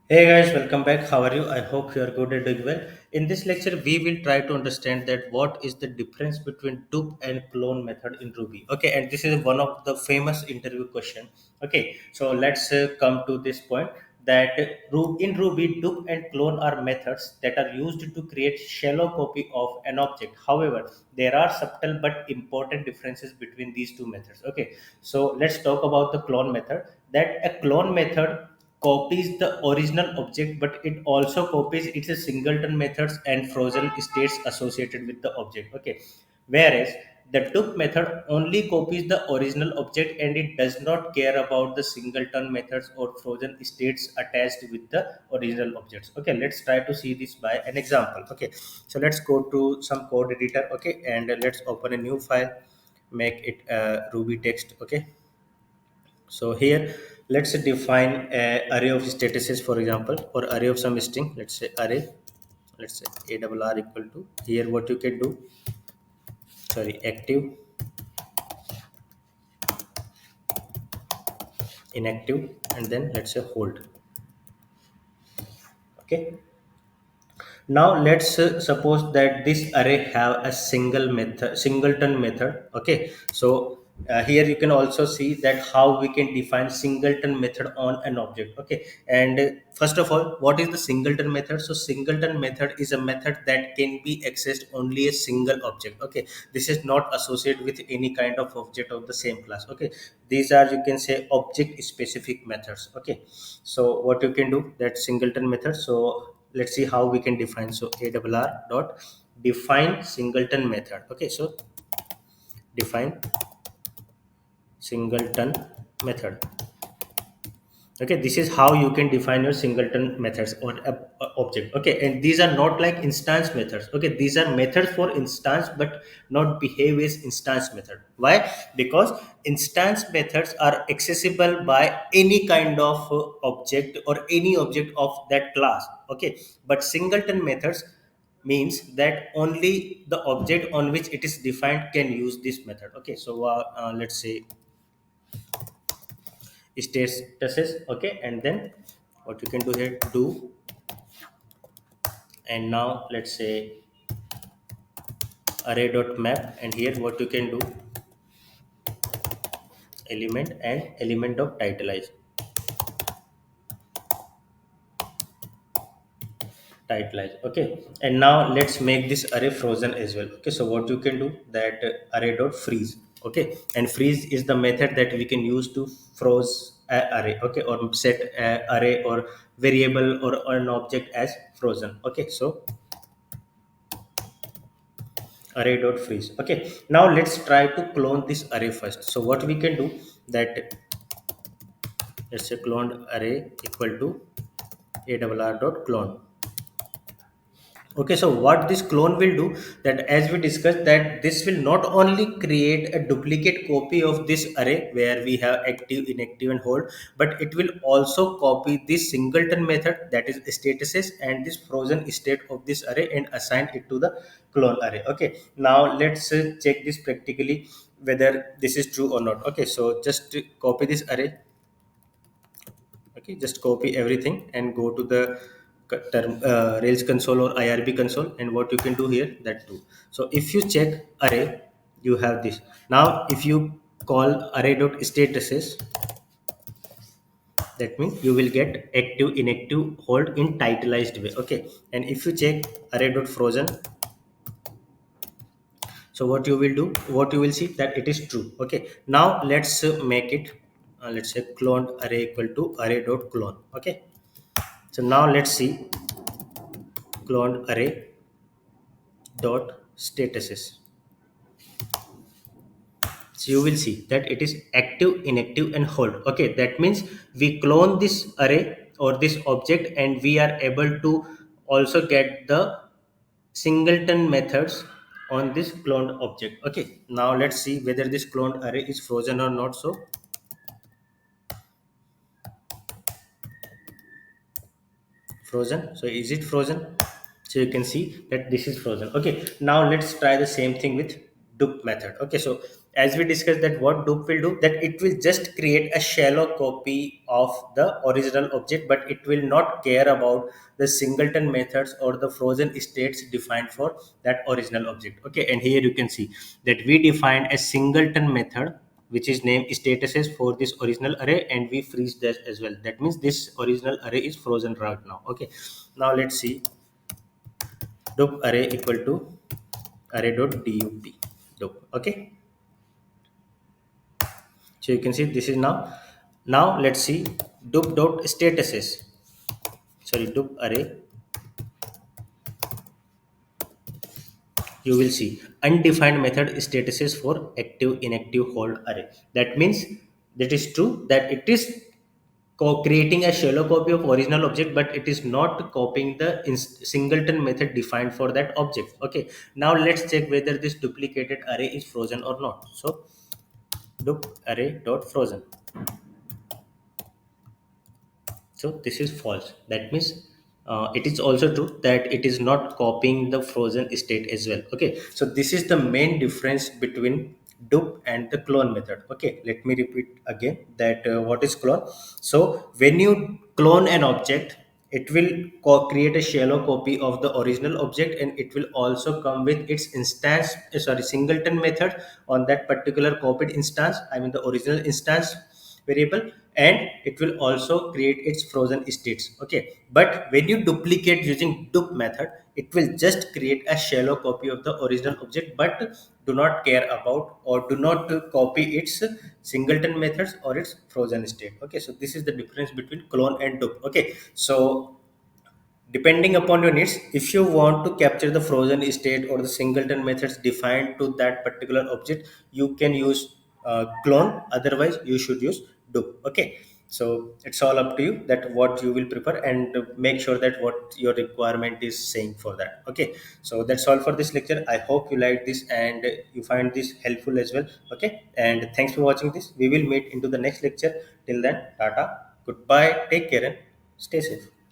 Hey guys, welcome back. How are you? I hope you are good and doing well. In this lecture, we will try to understand that what is the difference between dupe and clone method in Ruby. Okay, and this is one of the famous interview question. Okay, so let's come to this point that in Ruby, dupe and clone are methods that are used to create shallow copy of an object. However, there are subtle but important differences between these two methods. Okay, so let's talk about the clone method. That a clone method copies the original object, but it also copies its singleton methods and frozen states associated with the object. Okay, whereas the dupe method only copies the original object and it does not care about the singleton methods or frozen states attached with the original objects. Okay, let's try to see this by an example. Okay, so let's go to some code editor. Okay, and let's open a new file, make it ruby text. Okay, so here let's define a array of statuses, for example, or array of some string. Let's say array, let's say a double r equal to, here what you can do, sorry, active, inactive, and then let's say hold. Okay, now let's suppose that this array have a single method, singleton method. Okay, so here you can also see that how we can define singleton method on an object. Okay, and first of all, what is the singleton method? So singleton method is a method that can be accessed only a single object. Okay, this is not associated with any kind of object of the same class. Okay, these are, you can say, object specific methods. Okay, so what you can do, that singleton method. So let's see how we can define. So awr dot define singleton method. Okay, so define singleton method. Okay, this is how you can define your singleton methods or a object. Okay, and these are not like instance methods. Okay, these are methods for instance but not behave as instance method. Why? Because instance methods are accessible by any kind of object or any object of that class. Okay, but singleton methods means that only the object on which it is defined can use this method. Okay, so let's say statuses. Okay, and then what you can do here, do, and now let's say array dot map, and here what you can do, element and element of titleize. Okay, and now let's make this array frozen as well. Okay, so what you can do, that array dot freeze. Okay, and freeze is the method that we can use to froze a array. Okay, or set a array or variable or an object as frozen. Okay, so array dot freeze. Okay, now let's try to clone this array first. So what we can do, that let's say cloned array equal to awr dot clone. Okay, so what this clone will do, that as we discussed, that this will not only create a duplicate copy of this array where we have active, inactive, and hold, but it will also copy this singleton method, that is statuses, and this frozen state of this array and assign it to the clone array. Okay, now let's check this practically whether this is true or not. Okay, so just copy this array. Okay, just copy everything and go to the rails console or irb console, and what you can do here, that too. So if you check array, you have this. Now if you call array dot statuses, that means you will get active, inactive, hold in titleized way. Okay, and if you check array dot frozen, so what you will do, what you will see, that it is true. Okay, now let's make it, let's say cloned array equal to array dot clone. Okay, so now let's see cloned array dot statuses. So you will see that it is active, inactive, and hold. Okay, that means we clone this array or this object, and we are able to also get the singleton methods on this cloned object. Okay, now let's see whether this cloned array is frozen or not. So frozen. So is it frozen? So you can see that this is frozen. Okay, now let's try the same thing with dupe method. Okay, so as we discussed, that what dupe will do, that it will just create a shallow copy of the original object, but it will not care about the singleton methods or the frozen states defined for that original object. Okay, and here you can see that we defined a singleton method which is named statuses for this original array, and we freeze that as well. That means this original array is frozen right now. Okay, now let's see dup array equal to array dot dup dup. Okay, so you can see this is now let's see dup dot statuses, sorry, dup array. You will see undefined method statuses for active inactive hold array. That means that is true that it is creating a shallow copy of original object, but it is not copying the singleton method defined for that object. Okay, now let's check whether this duplicated array is frozen or not. So dup array dot frozen. So this is false. That means it is also true that it is not copying the frozen state as well. Okay, so this is the main difference between dupe and the clone method. Okay, let me repeat again that what is clone. So when you clone an object, it will create a shallow copy of the original object, and it will also come with its instance, sorry, singleton method on that particular copied instance, I mean the original instance variable, and it will also create its frozen states. Okay, but when you duplicate using dup method, it will just create a shallow copy of the original object, but do not care about or do not copy its singleton methods or its frozen state. Okay, so this is the difference between clone and dup. Okay, so depending upon your needs, if you want to capture the frozen state or the singleton methods defined to that particular object, you can use clone, otherwise you should use dupe. Okay, so it's all up to you that what you will prefer, and make sure that what your requirement is saying for that. Okay, so that's all for this lecture. I hope you like this and you find this helpful as well. Okay, and thanks for watching this. We will meet into the next lecture. Till then, tata, goodbye, take care, and stay safe.